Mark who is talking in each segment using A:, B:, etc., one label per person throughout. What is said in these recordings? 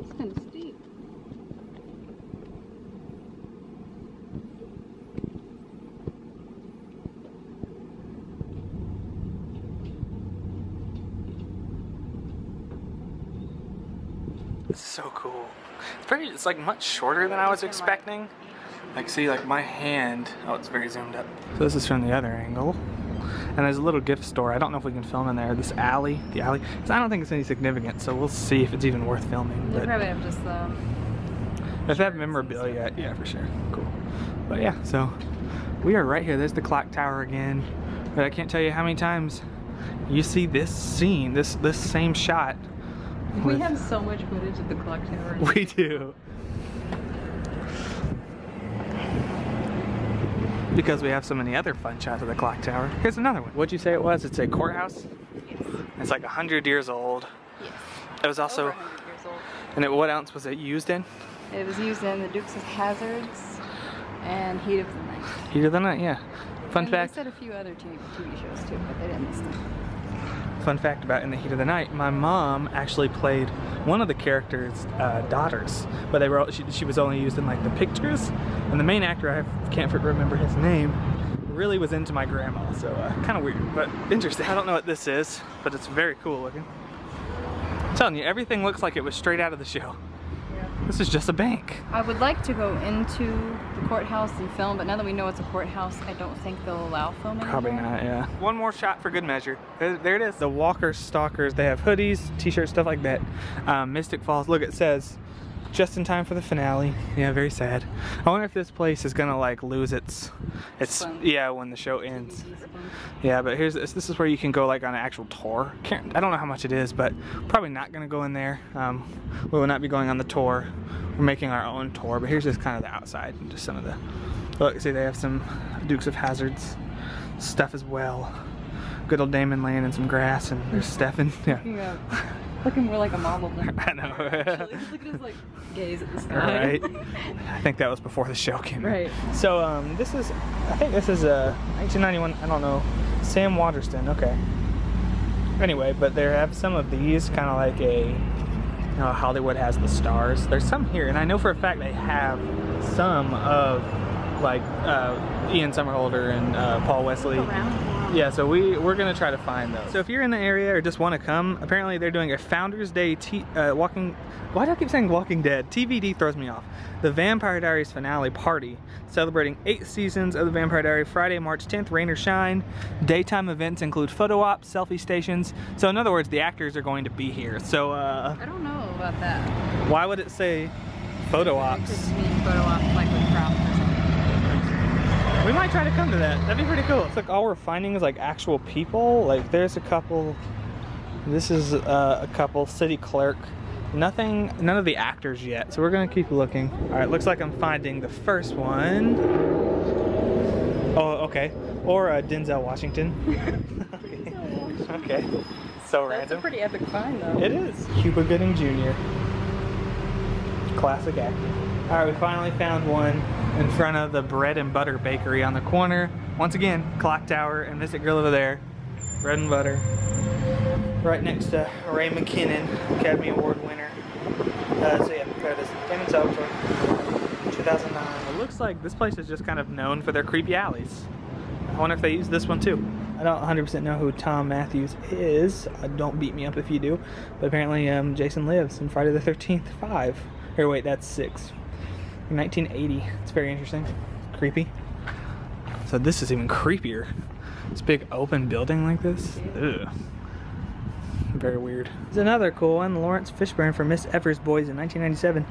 A: It's kind of steep.
B: It's so cool. It's like much shorter than I was expecting. Like, see, like my hand, oh, it's very zoomed up. So this is from the other angle. And there's a little gift store. I don't know if we can film in there. This alley, the alley. So I don't think it's any significant, so we'll see if it's even worth filming.
A: They probably have just
B: if they have memorabilia, yeah, for sure. Cool. But yeah, so we are right here. There's the clock tower again. But I can't tell you how many times you see this scene, this same shot.
A: We have so much footage of the clock tower.
B: We do. Because we have so many other fun shots of the clock tower. Here's another one. What'd you say it was? It's a courthouse?
A: Yes.
B: It's like 100 years old.
A: Yes.
B: It was also...
A: Over 100 years old.
B: And what ounce was it used in?
A: It was used in The Dukes of Hazzards and Heat of the Night.
B: Heat of the Night, yeah. Fun fact.
A: They said a few other TV shows too, but they didn't list them.
B: Fun fact about In the Heat of the Night, my mom actually played one of the characters' daughters, but they were she was only used in like the pictures, and the main actor, I can't remember his name, really was into my grandma, so kind of weird, but interesting. I don't know what this is, but it's very cool looking. I'm telling you, everything looks like it was straight out of the show. This is just a bank.
A: I would like to go into the courthouse and film, but now that we know it's a courthouse, I don't think they'll allow filming.
B: Probably not, yeah. One more shot for good measure. There it is. The Walker Stalkers, they have hoodies, t-shirts, stuff like that. Mystic Falls, look, it says, just in time for the finale. Yeah, very sad. I wonder if this place is gonna like lose its yeah, when the show ends. Yeah, but here's this is where you can go like on an actual tour. I don't know how much it is, but probably not gonna go in there. We will not be going on the tour. We're making our own tour, but here's just kind of the outside and just some of the look. See, they have some Dukes of Hazzards stuff as well. Good old Damon laying in some grass, and there's Stefan. Yeah.
A: Looking more like a model than
B: I know.
A: Actually, look at his like gaze at the sky.
B: Right. I think that was before the show came.
A: Right.
B: So this is, I think this is a 1991. I don't know. Sam Waterston. Okay. Anyway, but they have some of these kind of like a, you know, Hollywood has the stars. There's some here, and I know for a fact they have some of like Ian Somerhalder and Paul Wesley. Yeah, so we're gonna try to find those. So if you're in the area or just want to come, apparently they're doing a Founders Day why do I keep saying Walking Dead? TVD throws me off. The Vampire Diaries finale party, celebrating 8 seasons of the Vampire Diary, Friday, March 10th, rain or shine. Daytime events include photo ops, selfie stations. So in other words, the actors are going to be here. So
A: I don't know about that.
B: Why would it say photo ops?
A: It could just mean photo ops like with props or something.
B: We might try to come to that. That'd be pretty cool. It's like all we're finding is like actual people. Like there's a couple. This is a couple. City clerk. Nothing. None of the actors yet. So we're gonna keep looking. All right. Looks like I'm finding the first one. Oh, okay. Or Denzel Washington. Okay. So random.
A: That's a pretty epic find, though.
B: It is. Cuba Gooding Jr. Classic actor. All right. We finally found one in front of the Bread and Butter Bakery on the corner. Once again, Clock Tower and Mystic Grill over there. Bread and Butter. Right next to Ray McKinnon, Academy Award winner. So yeah, there it is. Damon Salvatore, 2009. It looks like this place is just kind of known for their creepy alleys. I wonder if they use this one too. I don't 100% know who Tom Matthews is. Don't beat me up if you do. But apparently Jason lives in Friday the 13th 5. Or wait, that's 6. 1980. It's very interesting. Creepy. So this is even creepier. This big open building like this. Ugh. Very weird. There's another cool one. Lawrence Fishburne for Miss Evers Boys in 1997.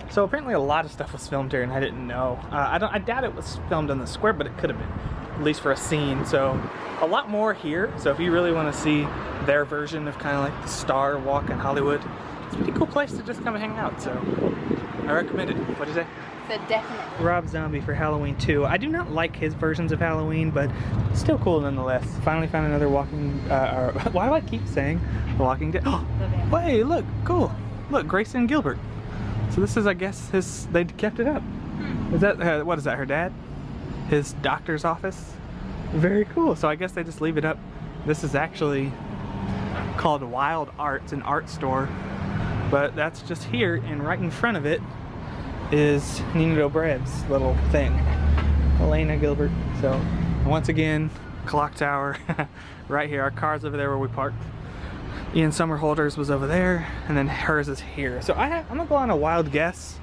B: So apparently a lot of stuff was filmed here and I didn't know. I doubt it was filmed on the square, but it could have been. At least for a scene. So a lot more here. So if you really want to see their version of kind of like the Star Walk in Hollywood, it's a pretty cool place to just come and hang out. So I recommend it. What'd you say?
A: Said definitely.
B: Rob Zombie for Halloween 2. I do not like his versions of Halloween, but still cool nonetheless. Finally found another Walking, why do I keep saying Walking Dead? Oh, wait, look, cool. Look, Grayson Gilbert. So this is, I guess, they kept it up. Is that, what is that, her dad? His doctor's office? Very cool. So I guess they just leave it up. This is actually called Wild Arts, an art store. But that's just here, and right in front of it is Nina Dobrev's little thing. Elena Gilbert. So once again, clock tower right here. Our car's over there where we parked. Ian Somerhalder's was over there, and then hers is here. So I'm gonna go on a wild guess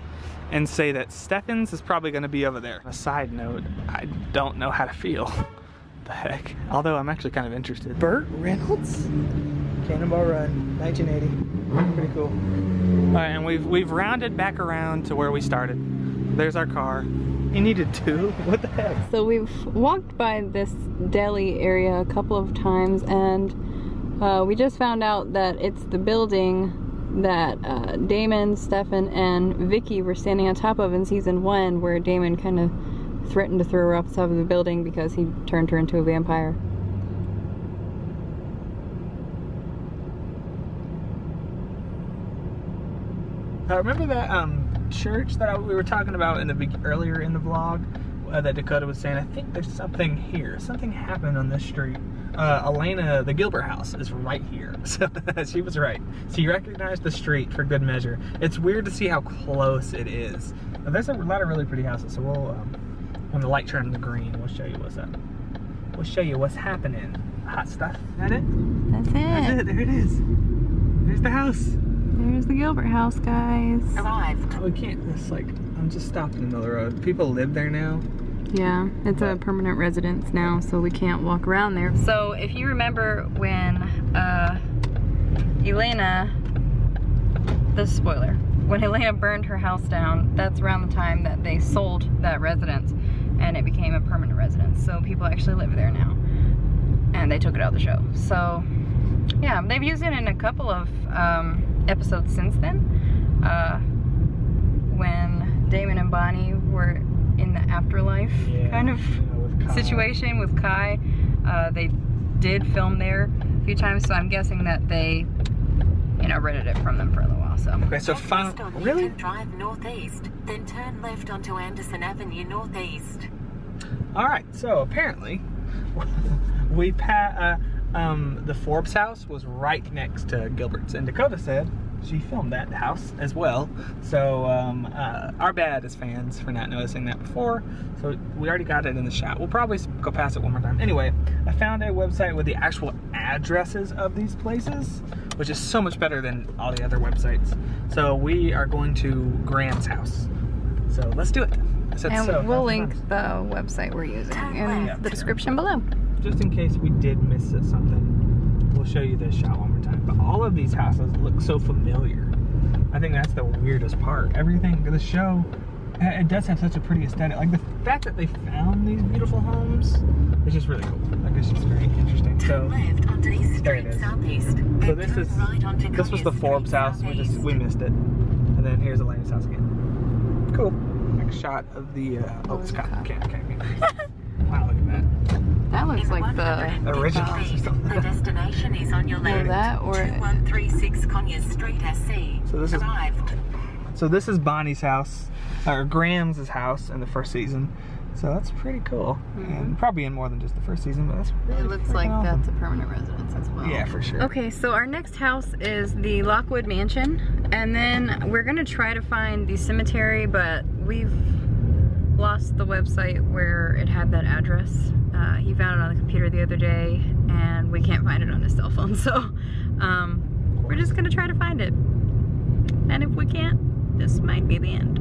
B: and say that Stefan's is probably gonna be over there. On a side note, I don't know how to feel. What the heck? Although I'm actually kind of interested. Burt Reynolds? Cannonball Run, 1980. Pretty cool. All right, and we've rounded back around to where we started. There's our car. You needed two? What the heck?
A: So we've walked by this deli area a couple of times, and we just found out that it's the building that Damon, Stefan, and Vicky were standing on top of in season 1, where Damon kind of threatened to throw her off the top of the building because he turned her into a vampire.
B: Remember that church that we were talking about in the earlier in the vlog that Dakota was saying? I think there's something here. Something happened on this street. Elena, the Gilbert house, is right here. So she was right. So you recognize the street for good measure. It's weird to see how close it is. There's a lot of really pretty houses. So we'll, when the light turns green, we'll show you what's up. We'll show you what's happening. Hot stuff. Is that it?
A: That's it.
B: That's it. There it is. There's the house.
A: There's the Gilbert house, guys.
B: Arrived. We can't, it's like, I'm just stopped in the middle of the road. People live there now.
A: Yeah, it's a permanent residence now, so we can't walk around there. So if you remember when Elena, this is a spoiler, when Elena burned her house down, that's around the time that they sold that residence and it became a permanent residence. So people actually live there now. And they took it out of the show. So yeah, they've used it in a couple of episodes since then. When Damon and Bonnie were in the afterlife kind of situation with Kai, they did film there a few times, so I'm guessing that they, you know, rented it from them for a little while. So
B: okay, so really?
C: Drive northeast, then turn left onto Anderson Avenue northeast.
B: All right, so apparently we the Forbes house was right next to Gilbert's, and Dakota said she filmed that house as well. So our bad as fans for not noticing that before. So we already got it in the shot. We'll probably go past it one more time. Anyway, I found a website with the actual addresses of these places, which is so much better than all the other websites. So we are going to Graham's house. So let's do it.
A: And we'll link the website we're using in the description below.
B: Just in case we did miss something, we'll show you this shot one more time. But all of these houses look so familiar. I think that's the weirdest part. Everything, the show, it does have such a pretty aesthetic. Like the fact that they found these beautiful homes is just really cool. Like it's just very interesting. So there it is. So this was the Forbes house. We missed it. And then here's Elena's house again. Cool. Next shot of the it's okay. Wow, look at that.
A: That looks like the
B: original or something.
C: The destination is on your left.
A: That or
C: 2136 Conyers Street, SC.
B: So this is Bonnie's house, or Graham's house in the first season. So that's pretty cool. And probably in more than just the first season, but that's really
A: it looks like
B: awesome.
A: That's a permanent residence as well.
B: Yeah, for sure.
A: Okay, so our next house is the Lockwood Mansion, and then we're gonna try to find the cemetery, but we've lost the website where it had that address. He found it on the computer the other day, and we can't find it on his cell phone, so we're just gonna try to find it. And if we can't, this might be the end.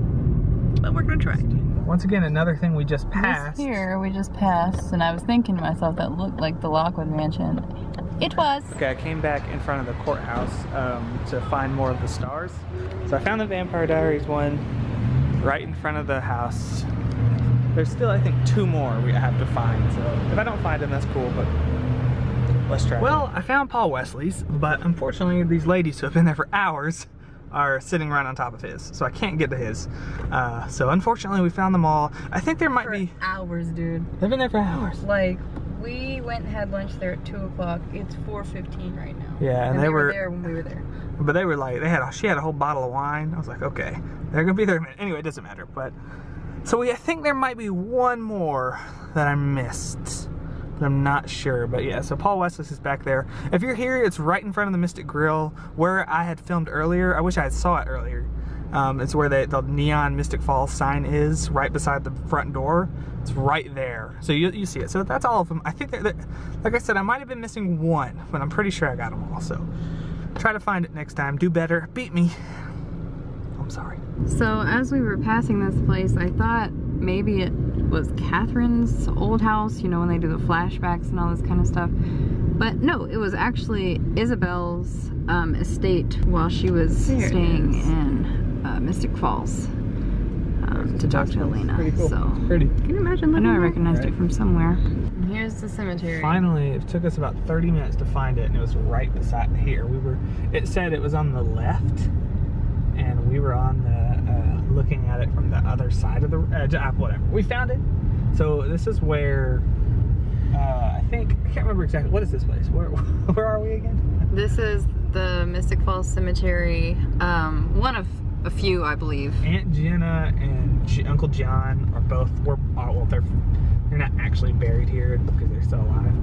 A: But we're gonna try.
B: Once again, another thing we just passed.
A: This here we just passed, and I was thinking to myself that looked like the Lockwood Mansion. It was.
B: Okay, I came back in front of the courthouse to find more of the stars. So I found the Vampire Diaries one right in front of the house. There's still, I think, 2 more we have to find. So if I don't find them, that's cool, but let's try. Well, I found Paul Wesley's, but unfortunately these ladies who have been there for hours are sitting right on top of his, so I can't get to his. So unfortunately we found them all. I think there might be
A: hours, dude.
B: They've been there for hours.
A: Like, we went and had lunch there at 2 o'clock. It's 4:15 right now.
B: Yeah, and
A: they were there when we were there.
B: But they were like, she had a whole bottle of wine. I was like, okay, they're gonna be there in a minute. Anyway, it doesn't matter. But so I think there might be one more that I missed. but I'm not sure. But yeah, so Paul Westless is back there. If you're here, it's right in front of the Mystic Grill where I had filmed earlier. I wish I had saw it earlier. It's where the neon Mystic Falls sign is, right beside the front door. It's right there, so you see it. So that's all of them. I think that, like I said, I might have been missing one, but I'm pretty sure I got them all. So try to find it next time. Do better. Beat me. I'm sorry.
A: So as we were passing this place, I thought maybe it was Catherine's old house, you know, when they do the flashbacks and all this kind of stuff. But no, it was actually Isabel's estate while she was staying in Mystic Falls to talk to Elena.
B: Pretty cool.
A: So
B: Pretty.
A: Can you imagine? I know I recognized it from somewhere. And here's the cemetery.
B: Finally, it took us about 30 minutes to find it, and it was right beside here. It said it was on the left, and we were on the looking at it from the other side of the whatever. We found it. So this is where I can't remember exactly. What is this place? Where are we again?
A: This is the Mystic Falls Cemetery. One of a few, I believe.
B: Aunt Jenna and Uncle John are both, well, they're not actually buried here because they're still alive,